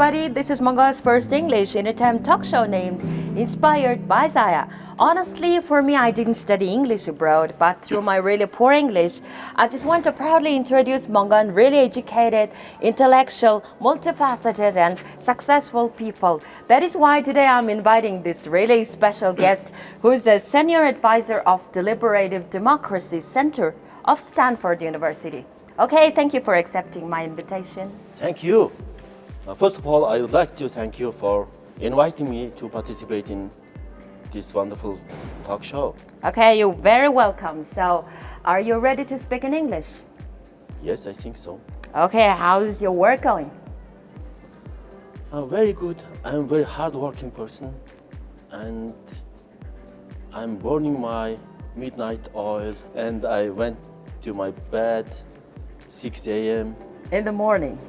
everybody, this is Mongolia's first English anytime talk show named Inspired by Zaya. Honestly, for me, I didn't study English abroad, but through my really poor English, I just want to proudly introduce Mongolian really educated, intellectual, multifaceted and successful people. That is why today I'm inviting this really special guest who is a senior advisor of Deliberative Democracy Center of Stanford University. Okay, thank you for accepting my invitation. Thank you. First of all, I would like to thank you for inviting me to participate in this wonderful talk show. Okay, you're very welcome. So, are you ready to speak in English? Yes, I think so. Okay, how is your work going? Very good. I'm a very hard-working person, and I'm burning my midnight oil, and I went to my bed 6 a.m. In the morning.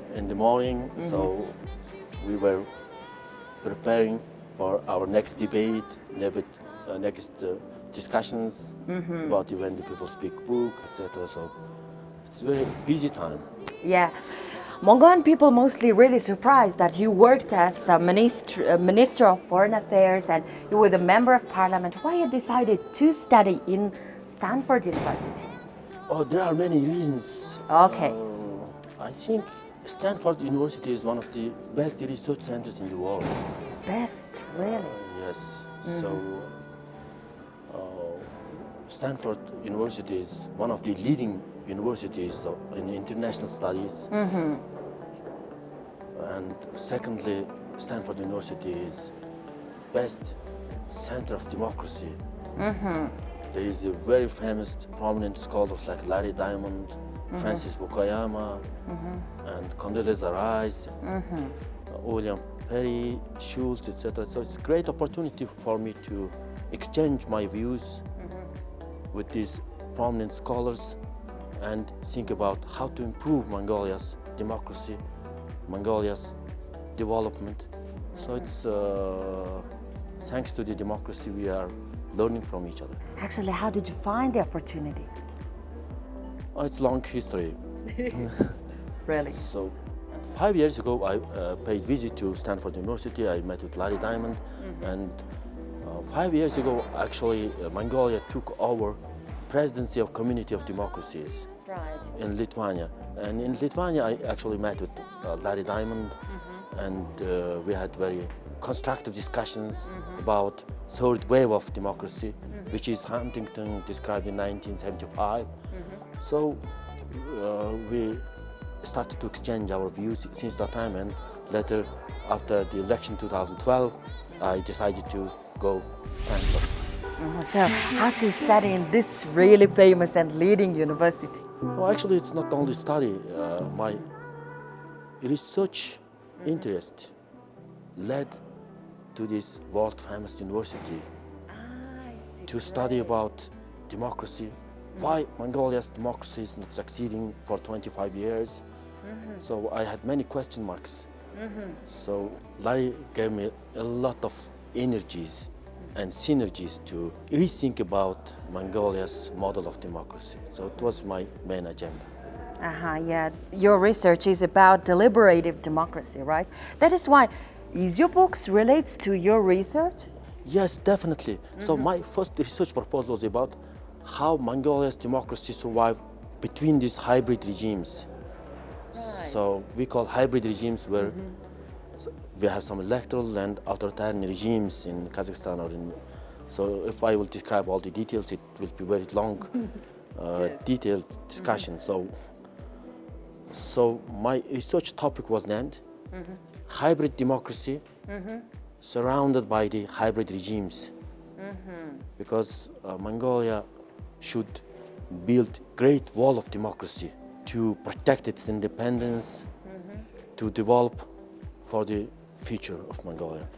So we were preparing for our next debate, next discussions about when the people speak book, etc. So it's a very busy time. Yeah. Mongolian people mostly really surprised that you worked as a minister of foreign affairs and you were the member of parliament. Why you decided to study in Stanford University? Oh, there are many reasons. Okay. I think Stanford University is one of the best research centers in the world. Best, really? Yes. So Stanford University is one of the leading universities in international studies. And secondly, Stanford University is best center of democracy. There is a very famous, prominent scholars like Larry Diamond, Francis Fukuyama, and Condoleezza Rice, William Perry, Schultz, etc. So it's a great opportunity for me to exchange my views with these prominent scholars and think about how to improve Mongolia's democracy, Mongolia's development. So it's thanks to the democracy we are learning from each other. Actually, how did you find the opportunity? Oh, it's long history. Really? So 5 years ago, I paid visit to Stanford University. I met with Larry Diamond, and 5 years ago, actually, Mongolia took over presidency of Community of Democracies in Lithuania. And in Lithuania, I actually met with Larry Diamond, and we had very constructive discussions about third wave of democracy, which is Huntington described in 1975. So we started to exchange our views since that time, and later, after the election 2012, I decided to go Stanford. So, how to study in this really famous and leading university? Well, actually, it's not only study. My research interest led to this world-famous university to study about democracy, why Mongolia's democracy is not succeeding for 25 years. So I had many question marks. So Larry gave me a lot of energies and synergies to rethink about Mongolia's model of democracy. So it was my main agenda. Yeah. Your research is about deliberative democracy, right? That is why, is your books relates to your research? Yes, definitely. So my first research proposal was about how Mongolia's democracy survived between these hybrid regimes. So we call hybrid regimes where we have some electoral and authoritarian regimes in Kazakhstan or in. So if I will describe all the details, it will be very long, detailed discussion. So my research topic was named Hybrid Democracy Surrounded by the Hybrid Regimes. Because Mongolia should build great wall of democracy to protect its independence, to develop for the future of Mongolia.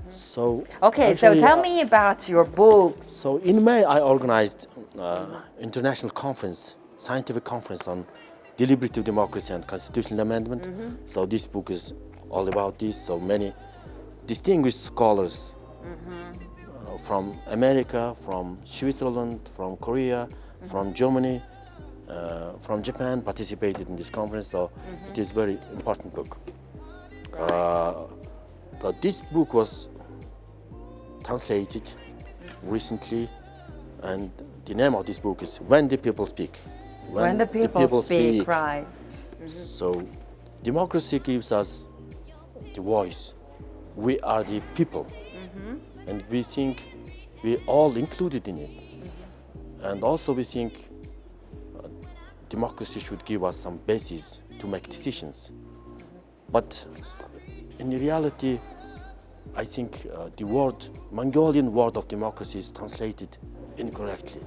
So okay, so tell me about your books. So in May, I organized international conference, scientific conference on deliberative democracy and constitutional amendment. So this book is all about this. So many distinguished scholars from America, from Switzerland, from Korea, from Germany, from Japan participated in this conference. So it is a very important book. So this book was translated recently, and the name of this book is When the People Speak. When the people speak, right. So democracy gives us the voice. We are the people, and we think we all included in it. And also we think democracy should give us some basis to make decisions. But in reality, I think the Mongolian word of democracy is translated incorrectly.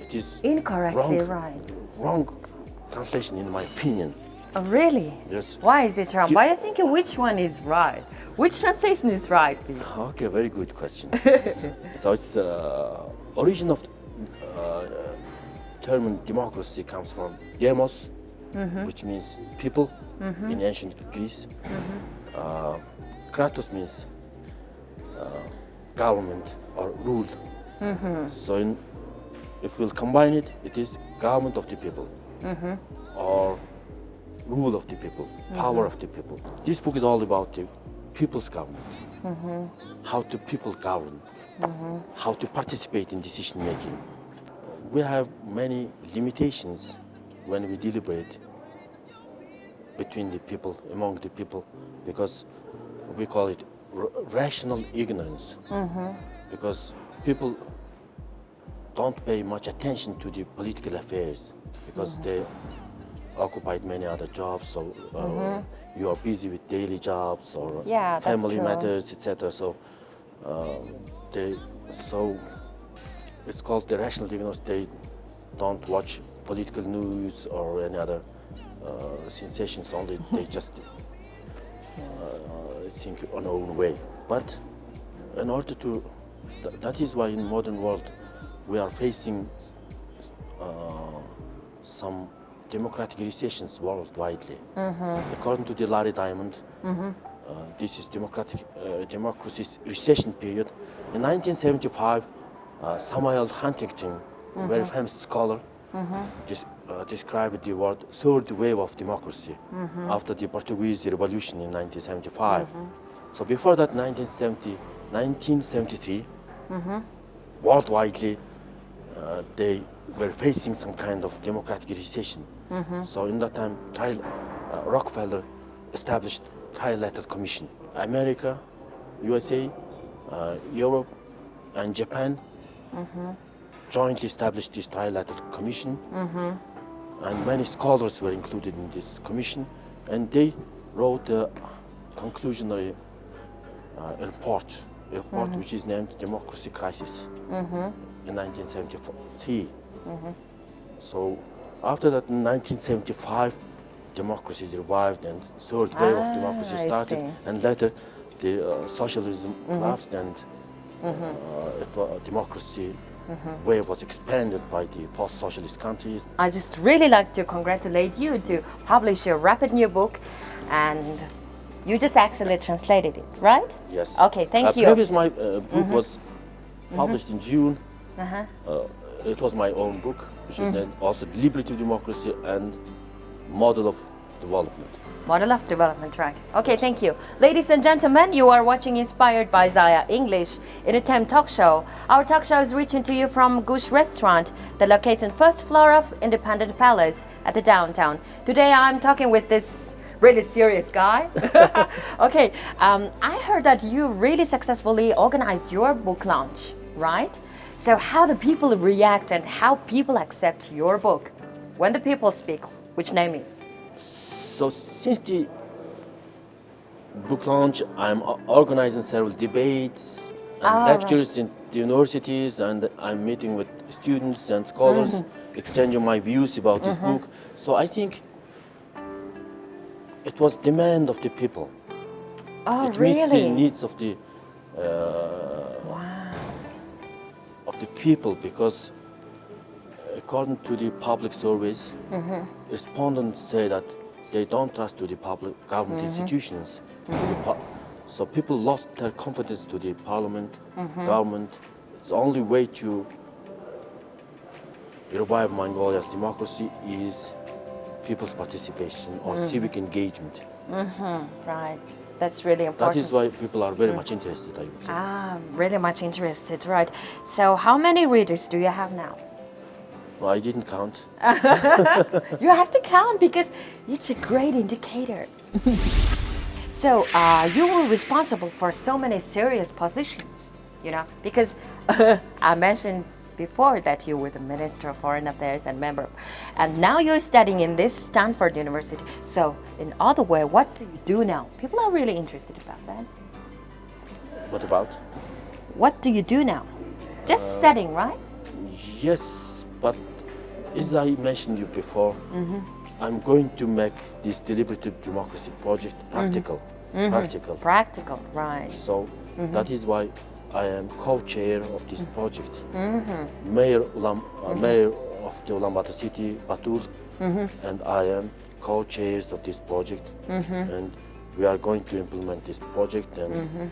It is Incorrectly, wrong, right. wrong translation in my opinion. Oh, really? Yes. Why is it wrong? But I think which one is right? Which translation is right? Okay, very good question. So it's origin of term democracy comes from demos, which means people in ancient Greece. Kratos means government or rule. So if we'll combine it, it is government of the people or rule of the people, power of the people. This book is all about the people's government, how the people govern, how to participate in decision making. We have many limitations when we deliberate between the people, among the people, because we call it rational ignorance. Because people don't pay much attention to the political affairs because they occupied many other jobs, so you are busy with daily jobs or family matters, etc. So it's called the rational ignorance. They don't watch political news or any other sensations. Only they just think on their own way. But in order to, that is why in modern world we are facing some democratic recessions worldwide. According to the Larry Diamond, this is democracy's recession period. In 1975, Samuel Huntington, a very famous scholar, described the word third wave of democracy after the Portuguese Revolution in 1975. So before that, 1973, worldwide, they were facing some kind of democratic recession. So in that time, Rockefeller established trilateral commission. America, USA, Europe, and Japan jointly established this trilateral commission. And many scholars were included in this commission, and they wrote a conclusionary report which is named Democracy Crisis in 1973. So after that, in 1975, democracy revived and third wave of democracy started, and later the socialism collapsed and democracy wave was expanded by the post-socialist countries. I just really like to congratulate you to publish a rapid new book, and you just actually translated it, right? Yes. Okay, thank you. Previous my book was published in June. It was my own book, which is named also Deliberative Democracy and Model of Development. Model of Development, right. Okay, thank you. Ladies and gentlemen, you are watching Inspired by Zaya English in a Time talk show. Our talk show is reaching to you from Gush Restaurant that locates on first floor of Independent Palace at the downtown. Today I'm talking with this really serious guy. Okay, I heard that you really successfully organized your book launch, right? So how do people react and how people accept your book? When the people speak, which name is? So since the book launch, I'm organizing several debates and lectures in the universities, and I'm meeting with students and scholars, exchanging my views about this book. So I think it was demand of the people. Oh, it really? meets the needs of the people, because according to the public surveys, respondents say that they don't trust to the public government institutions. So people lost their confidence to the parliament, government. It's the only way to revive Mongolia's democracy is people's participation or civic engagement. Right. That's really important. That is why people are very much interested, I would say. Ah, really much interested, right? So how many readers do you have now? No, I didn't count. You have to count because it's a great indicator. So you were responsible for so many serious positions, you know, because I mentioned before that you were the Minister of Foreign Affairs and member, and now you're studying in this Stanford University. So in other way, what do you do now? People are really interested about that. What about? What do you do now? Just studying, right? Yes, but as I mentioned you before, I'm going to make this deliberative democracy project practical. Practical, right. So that is why I am co-chair of this project. Mayor of the Ulaanbaatar city, Batul, and I am co-chairs of this project. And we are going to implement this project and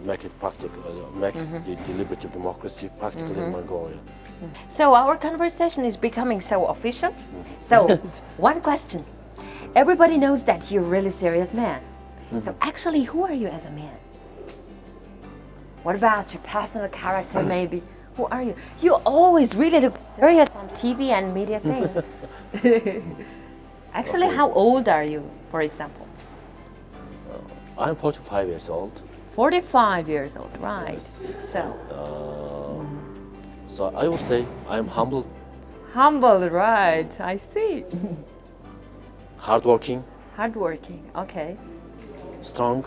make it practical, make the deliberative democracy practical in Mongolia. So our conversation is becoming so official. So one question. Everybody knows that you're a really serious man. So actually, who are you as a man? What about your personal character maybe? Who are you? You always really look serious on TV and media things. Actually, Okay. how old are you, for example? I'm 45 years old. 45 years old, right. Yes. So, So I would say I'm humble, humble, right, I see. hardworking, Hardworking, okay. strong,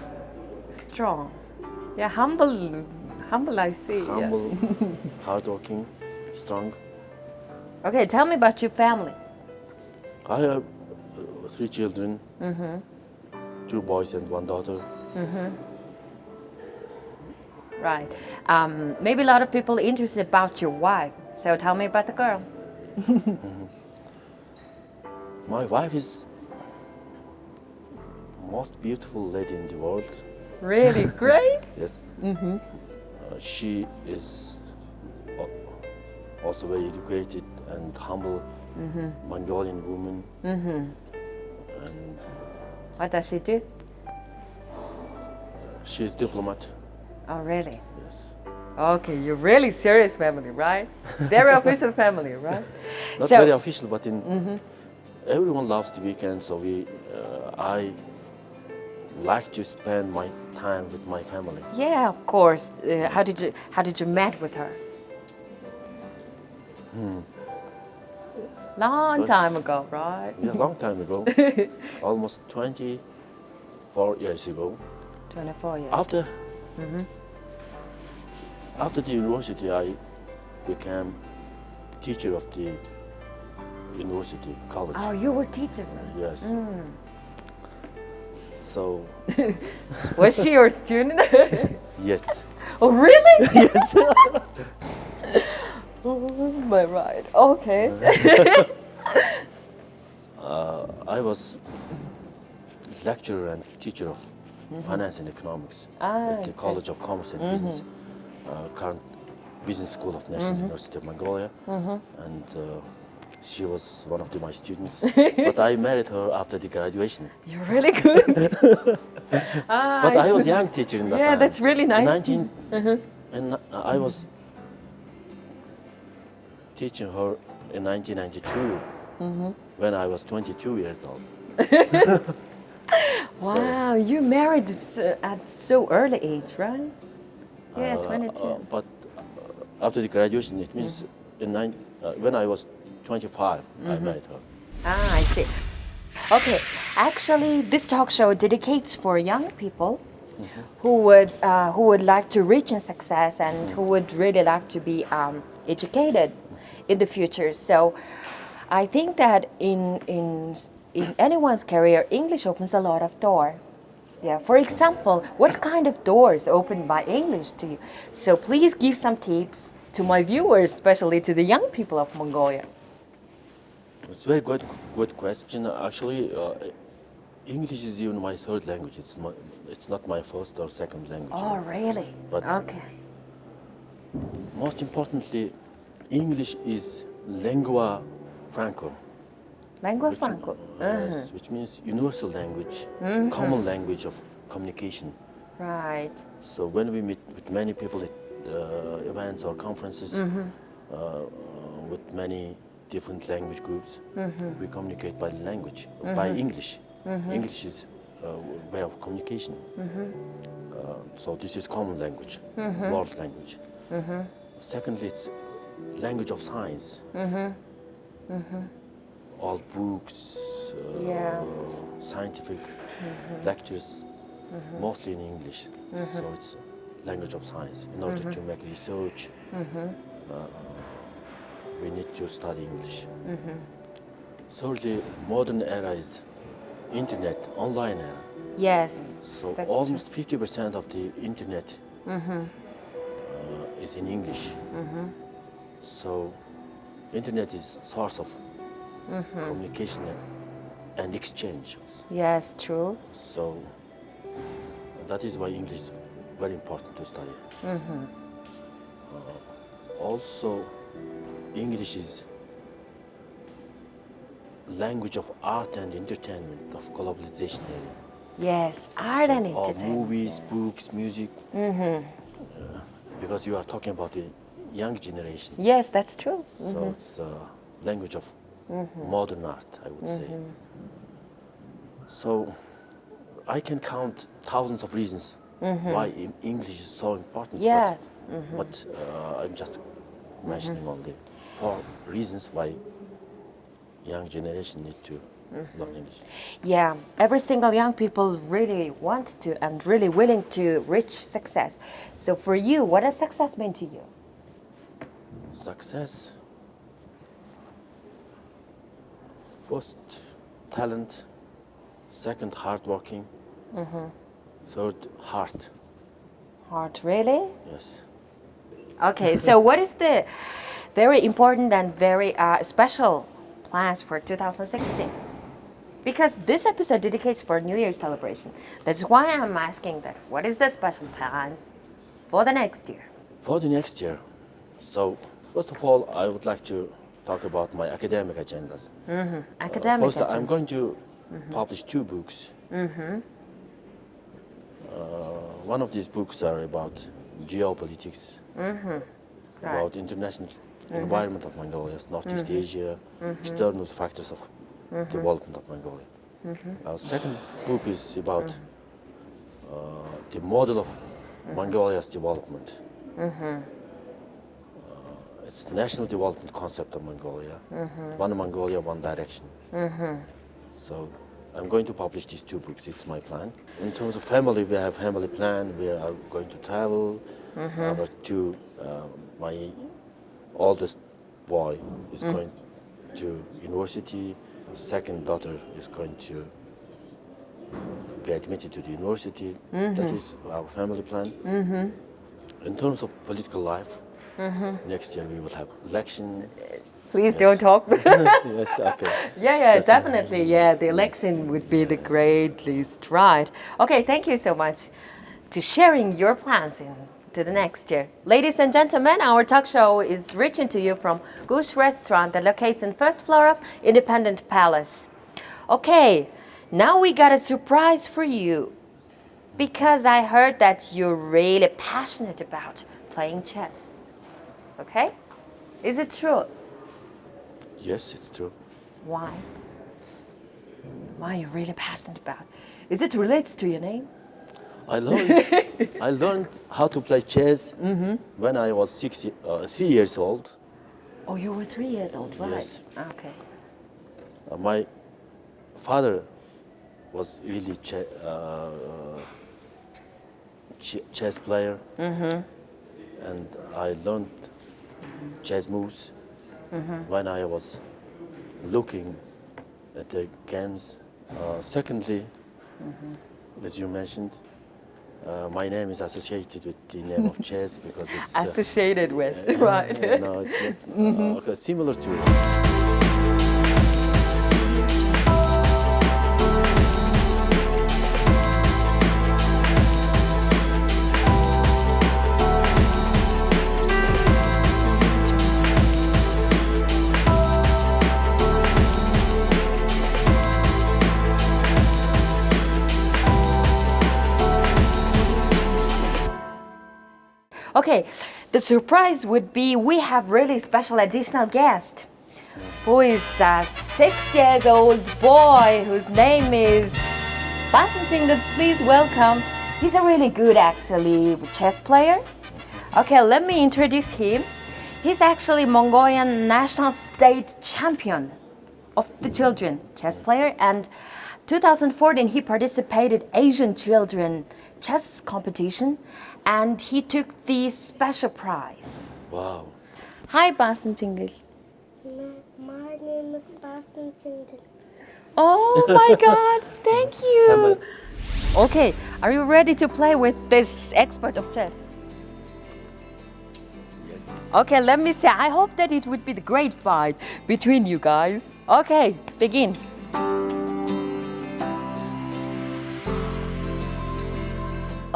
Strong. Yeah, humble, I see. yeah. humble, hardworking, strong. Okay, tell me about your family. I have 3 children, 2 boys and 1 daughter. Right. Maybe a lot of people interested about your wife. So tell me about the girl. My wife is most beautiful lady in the world. Really great. Yes. She is also very educated and humble Mongolian woman. And What does she do? she is diplomat. Oh, really? Yes. Okay, you're really serious family, right? Very official family, right? Not So- very official, but in everyone loves the weekend, so I like to spend my time with my family. Yeah, of course. How did you met with her? Long So it's- time ago, right? Yeah, long time ago, almost 24 years ago. 24 years. After the university, I became teacher of the university college. Oh, you were teacher. Yes. So Was she your student? yes, Oh, really? yes. Oh, my right. Okay. I was lecturer and teacher of finance and economics at the okay. College of Commerce and Business, current Business School of National University of Mongolia, and she was one of my students. But I married her after the graduation. You're really good. But I was young teacher in that Yeah, time. that's really nice. 19, and I was teaching her in 1992 when I was 22 years old. Wow, you married at so early age, right? Yeah, 22. But after the graduation, it means when I was 25, I married her. Ah, I see. Okay, actually, this talk show dedicates for young people who would like to reach in success and who would really like to be educated in the future. So, I think that in anyone's career, English opens a lot of doors. Yeah. For example, what kind of doors open by English to you? So please give some tips to my viewers, especially to the young people of Mongolia. It's a very good question. Actually, English is even my third language. It's not my first or second language. Oh, really? But- Okay. Most importantly, English is lingua franca. Lingua which, franca. yes, which means universal language, common language of communication. Right. So when we meet with many people at events or conferences, with many different language groups, we communicate by language, by English. English is a way of communication. So this is common language, world language. Secondly, it's language of science. All books, scientific lectures, mostly in English. So it's language of science. In order to make research, we need to study English. Thirdly, modern era is internet, online era. Yes. So that's almost 50% of the internet is in English. So internet is source of communication and exchange. Yes, true. So that is why English is very important to study. Also, English is language of art and entertainment of globalization area. Yes, art and All entertainment. movies, books, music. Because you are talking about the young generation. Yes, that's true. So it's language of modern art, I would say. So I can count thousands of reasons why English is so important. Yeah. But I'm just mentioning only 4 reasons why young generation need to learn English. Yeah, every single young people really want to and really willing to reach success. So for you, what does success mean to you? Success. First, talent. Second, hardworking. Third, heart. Heart, really? Yes. Okay, so what is the very important and very special plans for 2016? Because this episode dedicates for New Year's celebration. That's why I'm asking that. What is the special plans for the next year? For the next year, so first of all, I would like to talk about my academic agendas. Academic First, I'm agenda. going to publish 2 books. One of these books are about geopolitics, about international environment of Mongolia, Northeast Asia, external factors of development of Mongolia. Second book is about the model of Mongolia's development. It's national development concept of Mongolia. One Mongolia, one direction. So I'm going to publish these 2 books. It's my plan. In terms of family, we have family plan. We are going to travel. My oldest boy is going to university. Second daughter is going to be admitted to the university. That is our family plan. In terms of political life, next year we will have election. Please don't talk. Yes, okay. Yeah, Just definitely. Yeah, the election would be the great least, right? Okay, thank you so much to sharing your plans to the next year. Ladies and gentlemen, our talk show is reaching to you from Gush Restaurant that locates in first floor of Independent Palace. Okay, now we got a surprise for you because I heard that you're really passionate about playing chess. Okay? Is it true? Yes, it's true. Why? Why are you really passionate about? Is it relates to your name? I learned how to play chess when I was 3 years old. Oh, you were 3 years old, right? Yes. Okay. My father was really chess player, and I learned chess moves when I was looking at the games. Secondly, as you mentioned, my name is associated with the name of chess because it's Associated with, right? no, it's okay, similar to. Okay, the surprise would be we have really special additional guest who is a 6-year-old boy whose name is Basentinga. Please welcome. He's a really good actually chess player. Okay, let me introduce him. He's actually Mongolian national state champion of the children chess player, and 2014 he participated Asian children chess competition and he took the special prize. Wow. Hi Basentinga. My name is Basentinga. Oh my god, thank you. Okay, are you ready to play with this expert of chess? Yes. Okay, let me say, I hope that it would be the great fight between you guys. Okay, begin.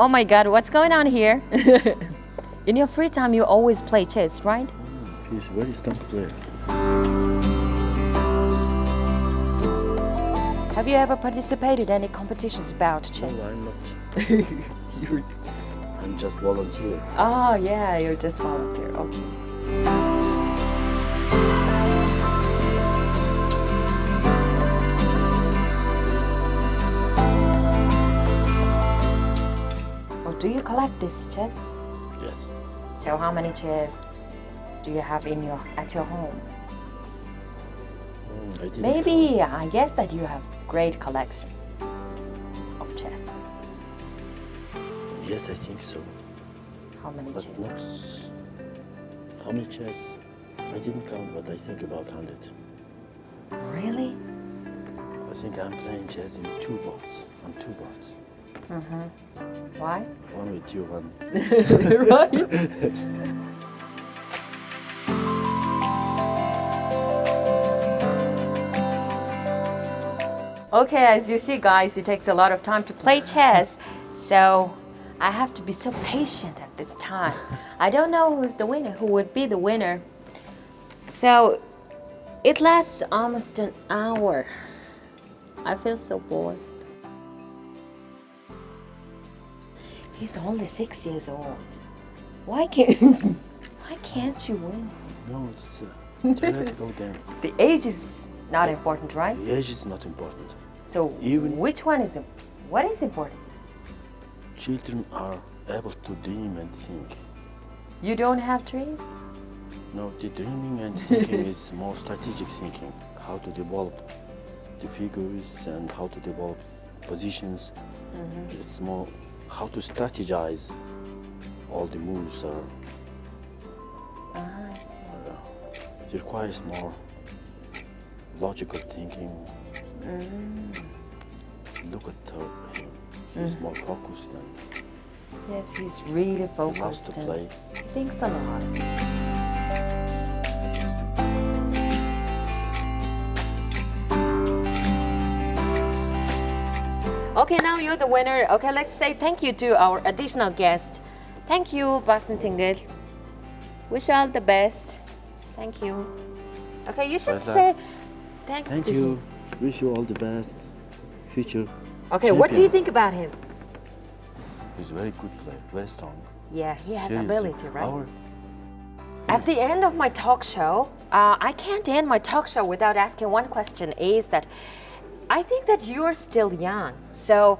Oh my god, what's going on here? In your free time, you always play chess, right? He's a very strong player. Have you ever participated in any competitions about chess? No, I'm not. I'm just volunteer. Oh yeah, you're just volunteer. Okay. Oh, do you collect this chess? Yes. So how many chess do you have at your home? I didn't Maybe I guess that you have great collection of chess. Yes, I think so. How many But chess? not how many chess. I didn't count, but I think about 100. Really? I think I'm playing chess in 2 boards. On 2 boards. Why? One with you, one. Right. Okay, as you see, guys, it takes a lot of time to play chess, so I have to be so patient at this time. I don't know who would be the winner. So it lasts almost an hour. I feel so bored. He's only 6 years old. Why can't you win? No, it's a theoretical game. The age is not important, right? The age is not important. So which one is what is important? Children are able to dream and think. You don't have dreams? No, the dreaming and thinking is more strategic thinking. How to develop the figures and how to develop positions. It's more how to strategize all the moves. It requires more logical thinking. Look at him. He's more focused and Yes, he's really he loves focused. to and play. He thinks a lot. Okay, now you're the winner. Okay, let's say thank you to our additional guest. Thank you, Basentinga. Wish you all the best. Thank you. Okay, you should Baza. say thanks Thank to you. him. Wish you all the best. Future. Okay, what do you champion. think about him? He's a very good player, very strong. Yeah, he has Seriously. ability, right? Our At the end of my talk show, I can't end my talk show without asking one question, is that I think that you're still young. So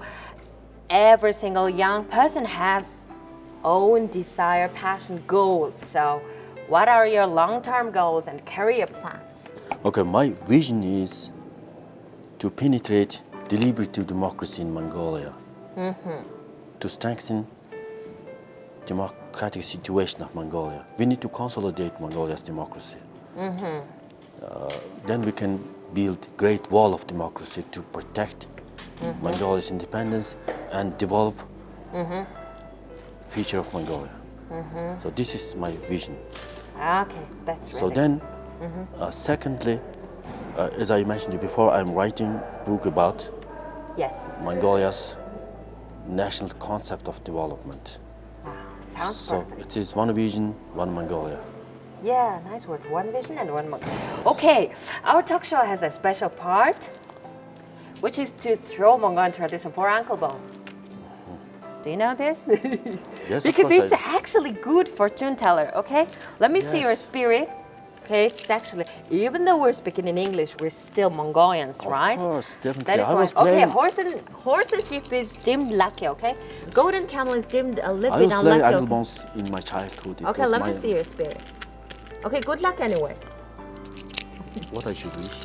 every single young person has own desire, passion, goals. So what are your long-term goals and career plans? Okay, my vision is to penetrate deliberative democracy in Mongolia, to strengthen democratic situation of Mongolia. We need to consolidate Mongolia's democracy. Then we can build great wall of democracy to protect Mongolia's independence and develop future of Mongolia. So this is my vision. Okay, that's really So then, secondly, as I mentioned before, I'm writing book about yes. Mongolia's national concept of development. Wow, sounds So perfect. it is one vision, one Mongolia. Yeah, nice word. One vision and one. Okay, our talk show has a special part, which is to throw Mongolian tradition for ankle bones. Do you know this? Yes, of Because course it's actually good fortune teller, okay? Let me see your Yes. spirit. Okay, it's actually, even though we're speaking in English, we're still Mongolians, right? Of course, definitely. That is I was why. Okay, playing, horse and sheep is deemed lucky, okay? Golden camel is deemed a little I bit was playing unlucky. animal Okay, bones in my childhood. It okay, was let my, me see your spirit. Okay, good luck anyway. what I should wish.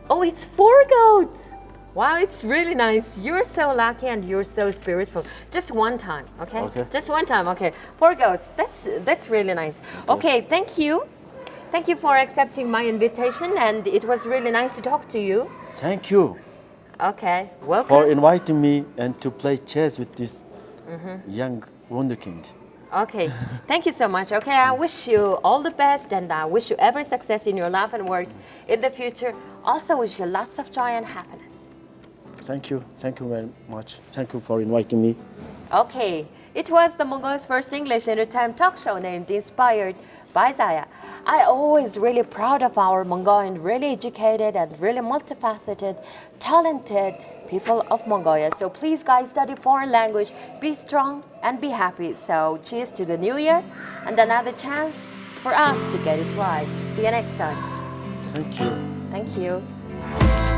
Oh, it's 4 goats. Wow, it's really nice. You're so lucky and you're so spiritual. Just one time, okay? Okay. Just one time, okay. 4 goats. That's really nice. Okay, thank you. Thank you for accepting my invitation, and it was really nice to talk to you. Thank you Okay, welcome. for inviting me and to play chess with this young wonderkind. Okay, thank you so much. Okay, I wish you all the best, and I wish you every success in your life and work in the future. Also wish you lots of joy and happiness. Thank you very much. Thank you for inviting me. Okay, it was the Mongols' first English entertainment talk show named Inspired by Zaya. I always really proud of our Mongolian, really educated and really multifaceted, talented people of Mongolia. So please guys, study foreign language, be strong and be happy. So cheers to the new year and another chance for us to get it right. See you next time. Thank you. Thank you.